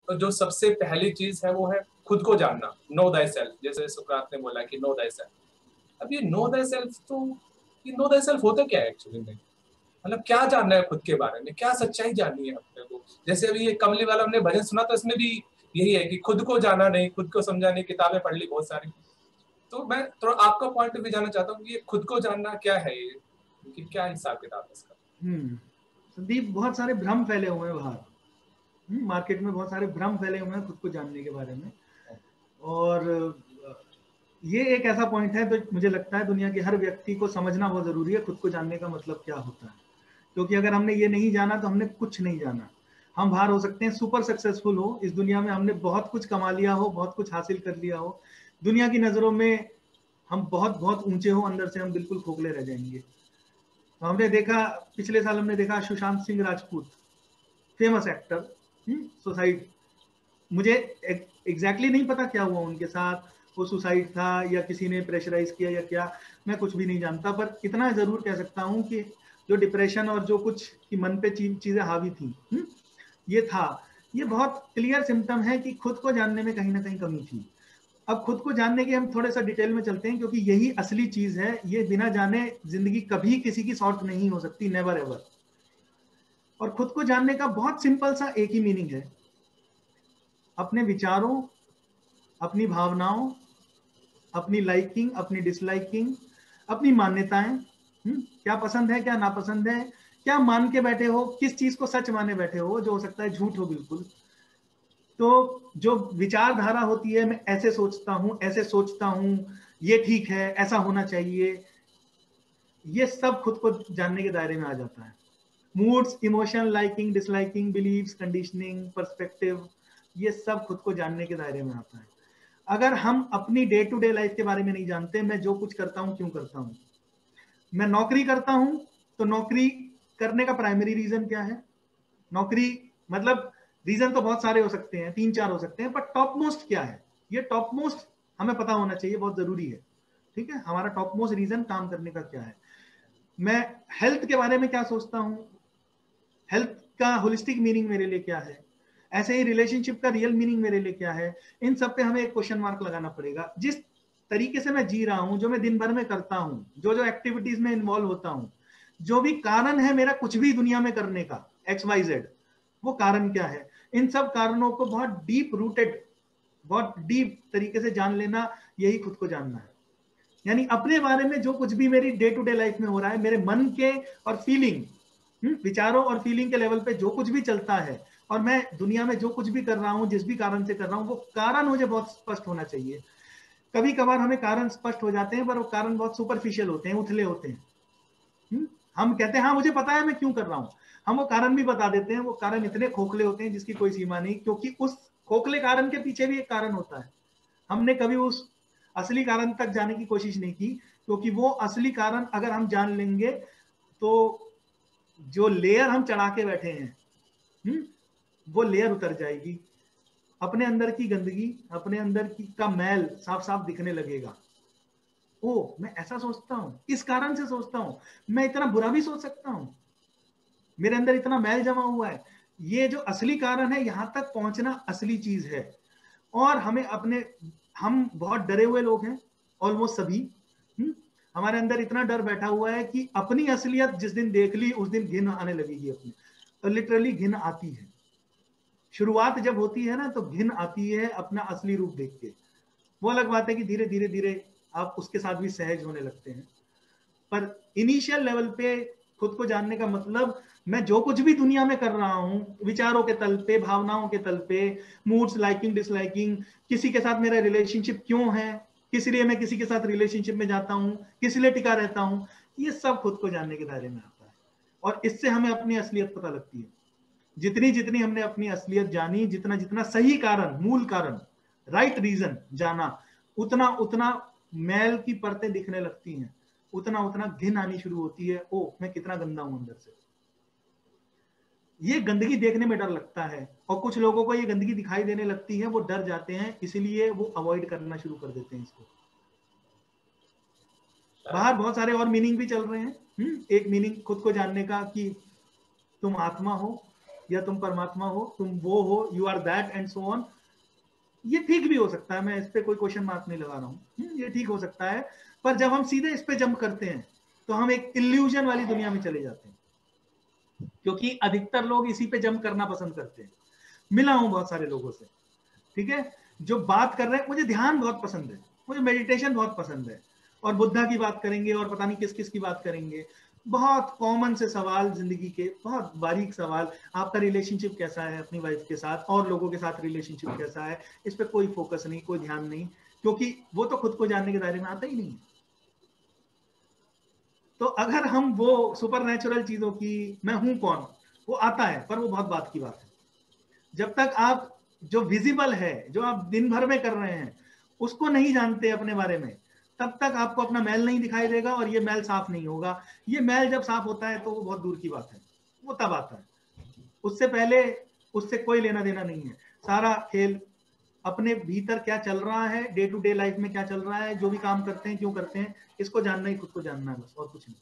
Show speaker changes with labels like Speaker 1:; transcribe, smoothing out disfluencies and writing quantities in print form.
Speaker 1: तो जो सबसे पहली चीज है वो है खुद को जानना, नो दाई सेल्फ, जैसे सुकरात ने बोला कि नो दाई सेल्फ। अब ये नो दाई सेल्फ, तो ये नो दाई सेल्फ होता क्या है एक्चुअली में? मतलब क्या जानना है खुद के बारे में, क्या सच्चाई जाननी है अपने को? जैसे अभी ये कमली वाला हमने भजन सुना, तो इसमें भी यही है कि खुद को जाना नहीं, खुद को समझा नहीं, किताबें पढ़ ली बहुत सारी। तो मैं थोड़ा आपका पॉइंट भी जानना चाहता हूँ कि ये खुद को जानना क्या है, ये कि क्या हिसाब किताब है इसका?
Speaker 2: संदीप, बहुत सारे भ्रम फैले हुए हैं बाहर, मार्केट में बहुत सारे भ्रम फैले हुए हैं खुद को जानने के बारे में। और ये एक ऐसा पॉइंट है तो मुझे लगता है दुनिया के हर व्यक्ति को समझना बहुत जरूरी है, खुद को जानने का मतलब क्या होता है। क्योंकि अगर हमने ये नहीं जाना तो हमने कुछ नहीं जाना। हम बाहर हो सकते हैं सुपर सक्सेसफुल हो, इस दुनिया में हमने बहुत कुछ कमा लिया हो, बहुत कुछ हासिल कर लिया हो, दुनिया की नजरों में हम बहुत बहुत ऊंचे हो, अंदर से हम बिल्कुल खोखले रह जाएंगे। तो हमने देखा, पिछले साल हमने देखा Sushant Singh Rajput, famous actor, suicide. मुझे एग्जैक्टली नहीं पता क्या हुआ उनके साथ, वो सुसाइड था या किसी ने प्रेशराइज किया या क्या, मैं कुछ भी नहीं जानता। पर इतना जरूर कह सकता हूँ कि जो डिप्रेशन और जो कुछ की मन पे चीजें हावी थी, ये था, ये बहुत क्लियर सिम्टम है कि खुद को जानने में कहीं ना कहीं कमी थी। अब खुद को जानने के हम थोड़े सा डिटेल में चलते हैं, क्योंकि यही असली चीज है। ये बिना जाने जिंदगी कभी किसी की सॉर्ट नहीं हो सकती, नेवर एवर। और खुद को जानने का बहुत सिंपल सा एक ही मीनिंग है, अपने विचारों, अपनी भावनाओं, अपनी लाइकिंग, अपनी डिसलाइकिंग, अपनी मान्यताएं, क्या पसंद है क्या नापसंद है, क्या मान के बैठे हो, किस चीज को सच माने बैठे हो, जो हो सकता है झूठ हो बिल्कुल। तो जो विचारधारा होती है, मैं ऐसे सोचता हूं, ऐसे सोचता हूं, ये ठीक है, ऐसा होना चाहिए, ये सब खुद को जानने के दायरे में आ जाता है। Moods, emotion, liking, disliking, beliefs, conditioning, perspective, ये सब खुद को जानने के दायरे में आता है। अगर हम अपनी डे टू डे लाइफ के बारे में नहीं जानते, मैं जो कुछ करता हूं क्यों करता हूं, मैं नौकरी करता हूं तो नौकरी करने का प्राइमरी रीजन क्या है, नौकरी मतलब रीजन तो बहुत सारे हो सकते हैं, 3-4 हो सकते हैं, पर टॉप मोस्ट क्या है, ये टॉप मोस्ट हमें पता होना चाहिए, बहुत जरूरी है। ठीक है, हमारा टॉप मोस्ट रीजन काम करने का क्या है। मैं हेल्थ के बारे में क्या सोचता हूं, हेल्थ का होलिस्टिक मीनिंग मेरे लिए क्या है, ऐसे ही रिलेशनशिप का रियल मीनिंग मेरे लिए क्या है, इन सब पे हमें एक क्वेश्चन मार्क लगाना पड़ेगा। जिस तरीके से मैं जी रहा हूं, जो मैं दिन भर में करता हूं, जो जो एक्टिविटीज में इन्वॉल्व होता हूं, जो भी कारण है मेरा कुछ भी दुनिया में करने का, XYZ, वो कारण क्या है, इन सब कारणों को बहुत डीप रूटेड, बहुत डीप तरीके से जान लेना, यही खुद को जानना है। यानी अपने बारे में जो कुछ भी मेरी डे टू डे लाइफ में हो रहा है, मेरे मन के और फीलिंग, विचारों और फीलिंग के लेवल पे जो कुछ भी चलता है, और मैं दुनिया में जो कुछ भी कर रहा हूं, जिस भी कारण से कर रहा हूं, वो कारण मुझे बहुत स्पष्ट होना चाहिए। कभी कभार हमें कारण स्पष्ट हो जाते हैं, पर वो कारण बहुत सुपरफिशियल होते हैं, उथले होते हैं। हम कहते हैं हाँ मुझे पता है मैं क्यों कर रहा हूं, हम वो कारण भी बता देते हैं, वो कारण इतने खोखले होते हैं जिसकी कोई सीमा नहीं, क्योंकि उस खोखले कारण के पीछे भी एक कारण होता है। हमने कभी उस असली कारण तक जाने की कोशिश नहीं की, क्योंकि वो असली कारण अगर हम जान लेंगे तो जो लेयर हम चढ़ा के बैठे हैं, वो लेयर उतर जाएगी, अपने अंदर की गंदगी, अपने अंदर की का मैल साफ साफ दिखने लगेगा। ओ, मैं ऐसा सोचता हूं, इस कारण से सोचता हूं, मैं इतना बुरा भी सोच सकता हूं, मेरे अंदर इतना मैल जमा हुआ है। ये जो असली कारण है, यहां तक पहुंचना असली चीज है। और हमें अपने, हम बहुत डरे हुए लोग हैं, ऑलमोस्ट सभी। हमारे अंदर इतना डर बैठा हुआ है कि अपनी असलियत जिस दिन देख ली, उस दिन घिन आने लगेगी अपनी, और लिटरली घिन आती है। शुरुआत जब होती है ना, तो घिन आती है अपना असली रूप देख के। वो अलग बात है कि धीरे धीरे धीरे आप उसके साथ भी सहज होने लगते हैं। पर इनिशियल लेवल पे खुद को जानने का मतलब, मैं जो कुछ भी दुनिया में कर रहा हूं, विचारों के तल पे, भावनाओं के तल पे, मूड्स, लाइकिंग, डिसलाइकिंग, किसी के साथ मेरा रिलेशनशिप क्यों है, किस लिए मैं किसी के साथ रिलेशनशिप में जाता हूं, किस लिए टिका रहता हूं, ये सब खुद को जानने के दायरे में आता है। और इससे हमें अपनी असलियत पता लगती है। जितनी जितनी हमने अपनी असलियत जानी, जितना जितना सही कारण, मूल कारण, राइट रीजन जाना, उतना उतना मैल की परतें दिखने लगती हैं, उतना उतना घिन आनी शुरू होती है। ओ, मैं कितना गंदा हूं अंदर से। ये गंदगी देखने में डर लगता है, और कुछ लोगों को ये गंदगी दिखाई देने लगती है, वो डर जाते हैं, इसलिए वो अवॉइड करना शुरू कर देते हैं इसको। बाहर बहुत सारे और मीनिंग भी चल रहे हैं। एक मीनिंग खुद को जानने का कि तुम आत्मा हो, या तुम परमात्मा हो, तुम वो हो, you are that and so on. ये ठीक भी हो सकता है, मैं इस पे कोई क्वेश्चन मार्क नहीं लगा रहा हूँ, ये ठीक हो सकता है। पर जब हम सीधे इस पे जंप करते हैं तो हम एक इल्यूजन वाली दुनिया में चले जाते हैं, क्योंकि अधिकतर लोग इसी पे जंप करना पसंद करते हैं। मिला हूं बहुत सारे लोगों से, ठीक है, जो बात कर रहे हैं, मुझे ध्यान बहुत पसंद है, मुझे मेडिटेशन बहुत पसंद है, और बुद्धा की बात करेंगे और पता नहीं किस किस की बात करेंगे, बहुत कॉमन से सवाल जिंदगी के, बहुत बारीक सवाल, आपका रिलेशनशिप कैसा है अपनी वाइफ के साथ, और लोगों के साथ रिलेशनशिप कैसा है, इस पर कोई फोकस नहीं, कोई ध्यान नहीं, क्योंकि वो तो खुद को जानने के दायरे में आता ही नहीं है। तो अगर हम वो सुपर नेचुरल चीजों की, मैं हूं कौन, वो आता है, पर वो बहुत बात की बात है। जब तक आप जो विजिबल है, जो आप दिन भर में कर रहे हैं, उसको नहीं जानते अपने बारे में, तब तक आपको अपना मैल नहीं दिखाई देगा, और ये मैल साफ नहीं होगा। ये मैल जब साफ होता है तो वो बहुत दूर की बात है, वो तब आता है, उससे पहले उससे कोई लेना देना नहीं है। सारा खेल अपने भीतर क्या चल रहा है, डे टू डे लाइफ में क्या चल रहा है, जो भी काम करते हैं क्यों करते हैं, इसको जानना ही खुद को जानना है, बस और कुछ नहीं।